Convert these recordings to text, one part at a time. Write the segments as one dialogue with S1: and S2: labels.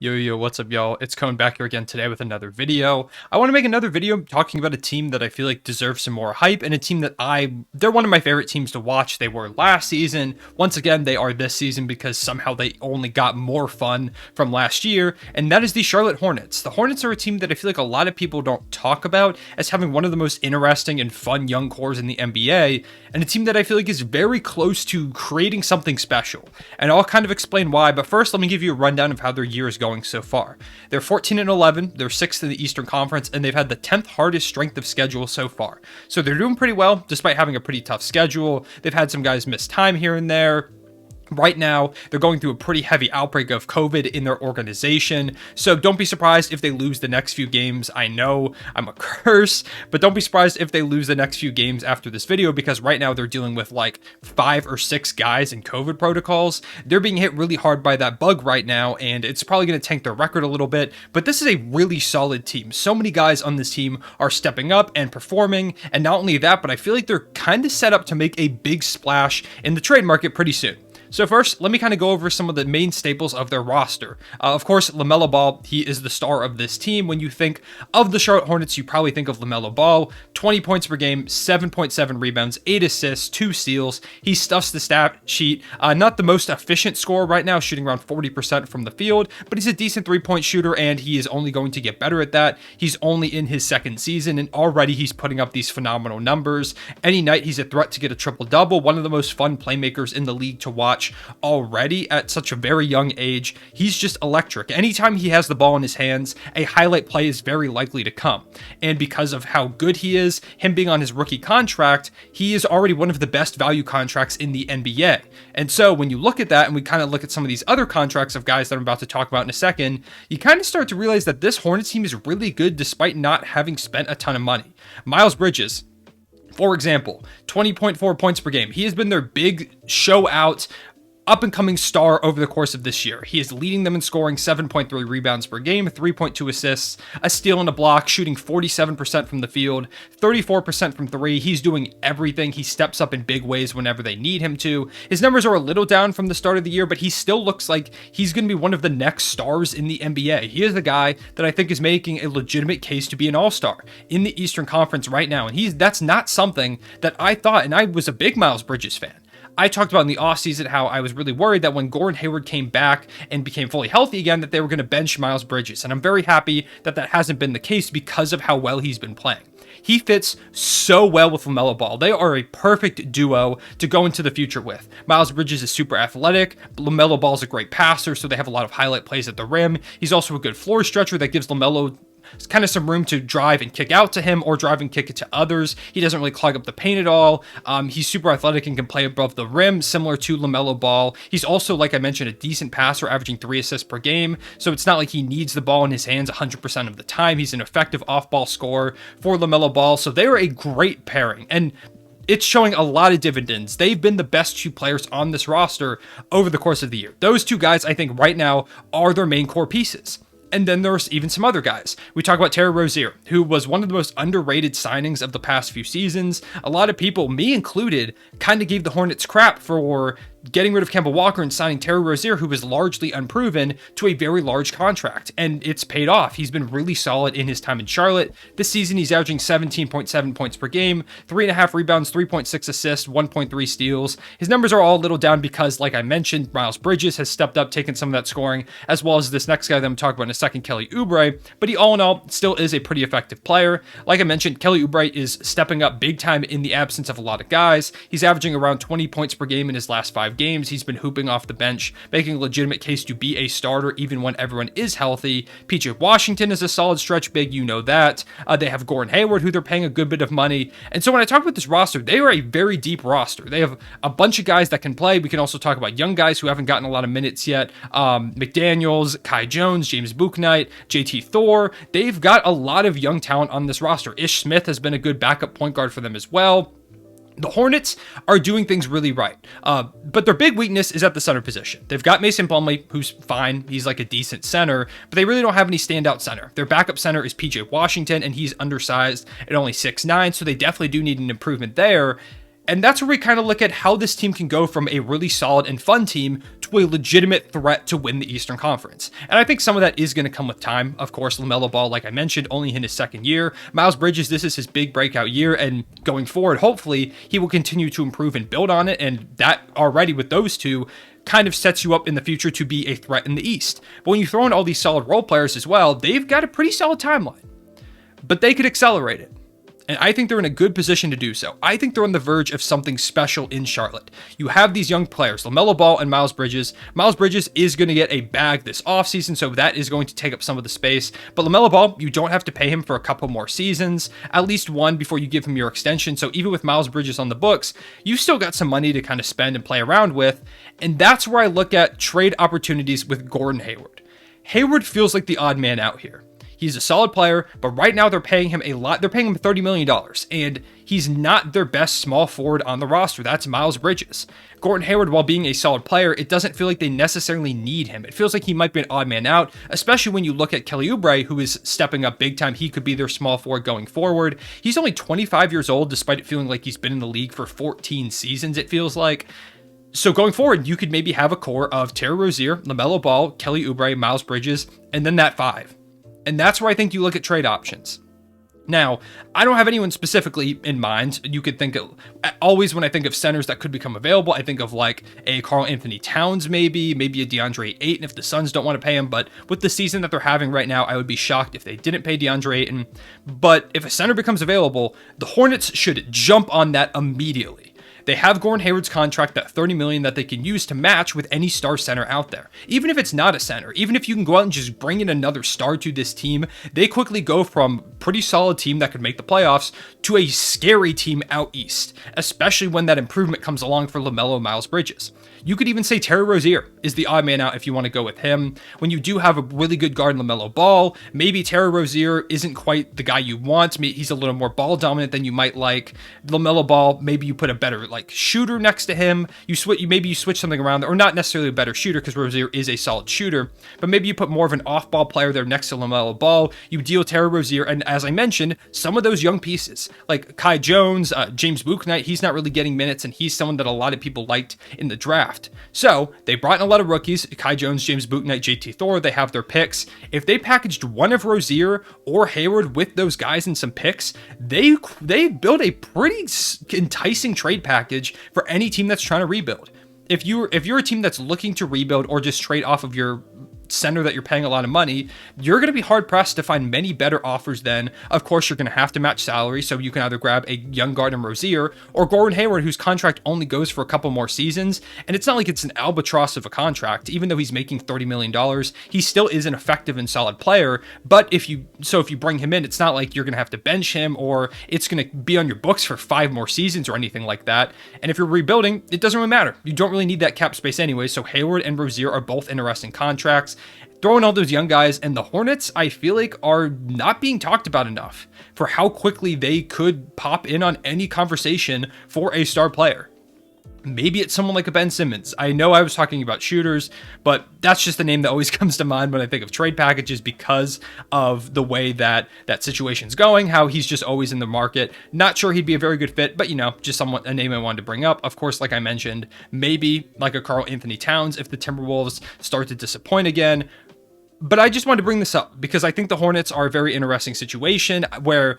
S1: Yo, what's up, y'all? It's coming back here again today with another video. I want to make another video talking about a team that I feel like deserves some more hype, and a team that they're one of my favorite teams to watch. They were last season. Once again, they are this season because somehow they only got more fun from last year, and that is the Charlotte Hornets. The Hornets are a team that I feel like a lot of people don't talk about as having one of the most interesting and fun young cores in the NBA, and a team that I feel like is very close to creating something special. And I'll kind of explain why, but first let me give you a rundown of how their year is going so far. They're 14-11, they're 6th in the Eastern Conference, and they've had the 10th hardest strength of schedule so far. So they're doing pretty well, despite having a pretty tough schedule. They've had some guys miss time here and there. Right now, they're going through a pretty heavy outbreak of COVID in their organization, so don't be surprised if they lose the next few games. I know I'm a curse, but don't be surprised if they lose the next few games after this video, because right now they're dealing with like 5 or 6 guys in COVID protocols. They're being hit really hard by that bug right now, and it's probably going to tank their record a little bit, but this is a really solid team. So many guys on this team are stepping up and performing, and not only that, but I feel like they're kind of set up to make a big splash in the trade market pretty soon. So first, let me kind of go over some of the main staples of their roster. Of course, LaMelo Ball, he is the star of this team. When you think of the Charlotte Hornets, you probably think of LaMelo Ball. 20 points per game, 7.7 rebounds, 8 assists, 2 steals. He stuffs the stat sheet. Not the most efficient scorer right now, shooting around 40% from the field, but he's a decent three-point shooter, and he is only going to get better at that. He's only in his second season, and already he's putting up these phenomenal numbers. Any night, he's a threat to get a triple-double, one of the most fun playmakers in the league to watch already at such a very young age. He's just electric. Anytime he has the ball in his hands, a highlight play is very likely to come. And because of how good he is, him being on his rookie contract, he is already one of the best value contracts in the NBA. And so when you look at that, and we kind of look at some of these other contracts of guys that I'm about to talk about in a second, you kind of start to realize that this Hornets team is really good despite not having spent a ton of money. Miles Bridges, for example, 20.4 points per game. He has been their big show out up-and-coming star over the course of this year. He is leading them in scoring 7.3 rebounds per game, 3.2 assists, a steal and a block, shooting 47% from the field, 34% from three. He's doing everything. He steps up in big ways whenever they need him to. His numbers are a little down from the start of the year, but he still looks like he's going to be one of the next stars in the NBA. He is the guy that I think is making a legitimate case to be an all-star in the Eastern Conference right now, and that's not something that I thought, and I was a big Miles Bridges fan. I talked about in the offseason how I was really worried that when Gordon Hayward came back and became fully healthy again, that they were going to bench Miles Bridges. And I'm very happy that that hasn't been the case because of how well he's been playing. He fits so well with LaMelo Ball. They are a perfect duo to go into the future with. Miles Bridges is super athletic. LaMelo Ball is a great passer, so they have a lot of highlight plays at the rim. He's also a good floor stretcher that gives LaMelo kind of some room to drive and kick out to him, or drive and kick it to others. He doesn't really clog up the paint at all. He's super athletic and can play above the rim, similar to LaMelo Ball. He's also, like I mentioned, a decent passer, averaging 3 assists per game, so it's not like he needs the ball in his hands 100% of the time. He's an effective off-ball scorer for LaMelo Ball, so they are a great pairing, and it's showing a lot of dividends. They've been the best 2 players on this roster over the course of the year. Those 2 guys, I think, right now are their main core pieces. And then there's even some other guys. We talk about Terry Rozier, who was one of the most underrated signings of the past few seasons. A lot of people, me included, kind of gave the Hornets crap for getting rid of Kemba Walker and signing Terry Rozier, who was largely unproven, to a very large contract. And it's paid off. He's been really solid in his time in Charlotte. This season, he's averaging 17.7 points per game, 3.5 rebounds, 3.6 assists, 1.3 steals. His numbers are all a little down because, like I mentioned, Miles Bridges has stepped up, taken some of that scoring, as well as this next guy that I'm talking about in a second, Kelly Oubre. But he, all in all, still is a pretty effective player. Like I mentioned, Kelly Oubre is stepping up big time in the absence of a lot of guys. He's averaging around 20 points per game in his last 5 games. He's been hooping off the bench, making a legitimate case to be a starter even when everyone is healthy. PJ Washington is a solid stretch big, you know that. They have Gordon Hayward, who they're paying a good bit of money. And so when I talk about this roster, they are a very deep roster. They have a bunch of guys that can play. We can also talk about young guys who haven't gotten a lot of minutes yet. McDaniels, Kai Jones, James Bouknight, JT Thor. They've got a lot of young talent on this roster. Ish Smith has been a good backup point guard for them as well. The Hornets are doing things really right, but their big weakness is at the center position. They've got Mason Plumlee, who's fine. He's like a decent center, but they really don't have any standout center. Their backup center is PJ Washington, and he's undersized at only 6'9", so they definitely do need an improvement there. And that's where we kind of look at how this team can go from a really solid and fun team to a legitimate threat to win the Eastern Conference. And I think some of that is going to come with time. Of course, LaMelo Ball, like I mentioned, only in his second year. Miles Bridges, this is his big breakout year, and going forward, hopefully, he will continue to improve and build on it, and that already with those two kind of sets you up in the future to be a threat in the East. But when you throw in all these solid role players as well, they've got a pretty solid timeline. But they could accelerate it. And I think they're in a good position to do so. I think they're on the verge of something special in Charlotte. You have these young players, LaMelo Ball and Miles Bridges. Miles Bridges is going to get a bag this offseason, so that is going to take up some of the space. But LaMelo Ball, you don't have to pay him for a couple more seasons, at least one before you give him your extension. So even with Miles Bridges on the books, you still got some money to kind of spend and play around with. And that's where I look at trade opportunities with Gordon Hayward. Hayward feels like the odd man out here. He's a solid player, but right now they're paying him a lot. They're paying him $30 million, and he's not their best small forward on the roster. That's Miles Bridges. Gordon Hayward, while being a solid player, it doesn't feel like they necessarily need him. It feels like he might be an odd man out, especially when you look at Kelly Oubre, who is stepping up big time. He could be their small forward going forward. He's only 25 years old, despite it feeling like he's been in the league for 14 seasons, it feels like. So going forward, you could maybe have a core of Terry Rozier, LaMelo Ball, Kelly Oubre, Miles Bridges, and then that five. And that's where I think you look at trade options. Now, I don't have anyone specifically in mind. You could think of, always when I think of centers that could become available, I think of like a Karl Anthony Towns maybe a DeAndre Ayton if the Suns don't want to pay him. But with the season that they're having right now, I would be shocked if they didn't pay DeAndre Ayton. But if a center becomes available, the Hornets should jump on that immediately. They have Gordon Hayward's contract, that $30 million that they can use to match with any star center out there. Even if it's not a center, even if you can go out and just bring in another star to this team, they quickly go from pretty solid team that could make the playoffs to a scary team out east, especially when that improvement comes along for LaMelo Miles Bridges. You could even say Terry Rozier is the odd man out if you want to go with him. When you do have a really good guard in LaMelo Ball, maybe Terry Rozier isn't quite the guy you want. Maybe he's a little more ball dominant than you might like. LaMelo Ball, maybe you put a better like shooter next to him. Maybe you switch something around, or not necessarily a better shooter because Rozier is a solid shooter, but maybe you put more of an off-ball player there next to LaMelo Ball. You deal Terry Rozier, and as I mentioned, some of those young pieces like Kai Jones, James Bouknight, he's not really getting minutes, and he's someone that a lot of people liked in the draft. So they brought in a lot of rookies, Kai Jones, James Bouknight, JT Thor. They have their picks. If they packaged one of Rozier or Hayward with those guys and some picks, they build a pretty enticing trade package for any team that's trying to rebuild. If you're a team that's looking to rebuild or just trade off of your center that you're paying a lot of money, you're going to be hard pressed to find many better offers than, of course, you're going to have to match salary. So you can either grab a young guard in Rozier or Gordon Hayward, whose contract only goes for a couple more seasons. And it's not like it's an albatross of a contract. Even though he's making $30 million, he still is an effective and solid player. But if you bring him in, it's not like you're going to have to bench him or it's going to be on your books for 5 more seasons or anything like that. And if you're rebuilding, it doesn't really matter. You don't really need that cap space anyway. So Hayward and Rozier are both interesting contracts. Throwing all those young guys, and the Hornets, I feel like, are not being talked about enough for how quickly they could pop in on any conversation for a star player. Maybe it's someone like a Ben Simmons. I know I was talking about shooters, but that's just the name that always comes to mind when I think of trade packages because of the way that situation's going, how he's just always in the market. Not sure he'd be a very good fit, but just a name I wanted to bring up. Of course, like I mentioned, maybe like a Karl Anthony Towns if the Timberwolves start to disappoint again. But I just wanted to bring this up because I think the Hornets are a very interesting situation where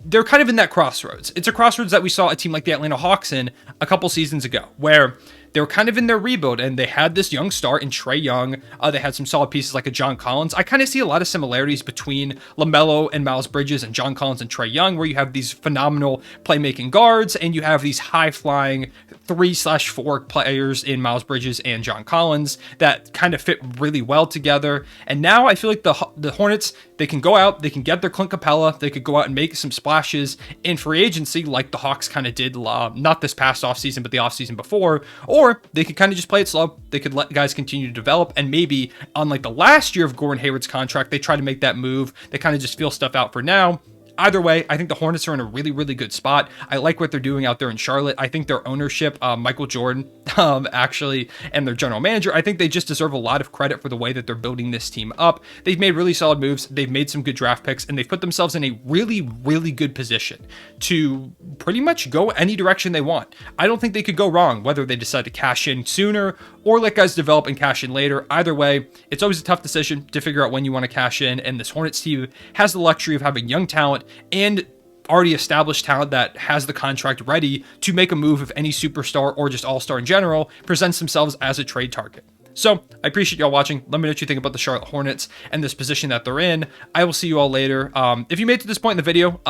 S1: they're kind of in that crossroads. It's a crossroads that we saw a team like the Atlanta Hawks in a couple seasons ago, where they were kind of in their rebuild and they had this young star in Trae Young. They had some solid pieces like a John Collins. I kind of see a lot of similarities between LaMelo and Miles Bridges and John Collins and Trae Young, where you have these phenomenal playmaking guards and you have these high-flying 3/4 players in Miles Bridges and John Collins that kind of fit really well together. And now I feel like the Hornets, they can go out, they can get their Clint Capella, they could go out and make some splashes in free agency like the Hawks kind of did, not this past offseason, but the offseason before, or they could kind of just play it slow. They could let guys continue to develop, and maybe on like the last year of Gordon Hayward's contract, they try to make that move. They kind of just feel stuff out for now. Either way, I think the Hornets are in a really, really good spot. I like what they're doing out there in Charlotte. I think their ownership, Michael Jordan, actually, and their general manager, I think they just deserve a lot of credit for the way that they're building this team up. They've made really solid moves. They've made some good draft picks, and they've put themselves in a really, really good position to pretty much go any direction they want. I don't think they could go wrong, whether they decide to cash in sooner or let guys develop and cash in later. Either way, it's always a tough decision to figure out when you want to cash in, and this Hornets team has the luxury of having young talent and already established talent that has the contract ready to make a move if any superstar or just all-star in general presents themselves as a trade target. So I appreciate y'all watching. Let me know what you think about the Charlotte Hornets and this position that they're in. I will see you all later. If you made it to this point in the video,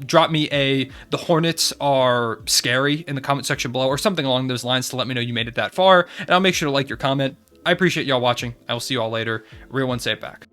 S1: drop me the Hornets are scary in the comment section below or something along those lines to let me know you made it that far. And I'll make sure to like your comment. I appreciate y'all watching. I will see you all later. Real one, say it back.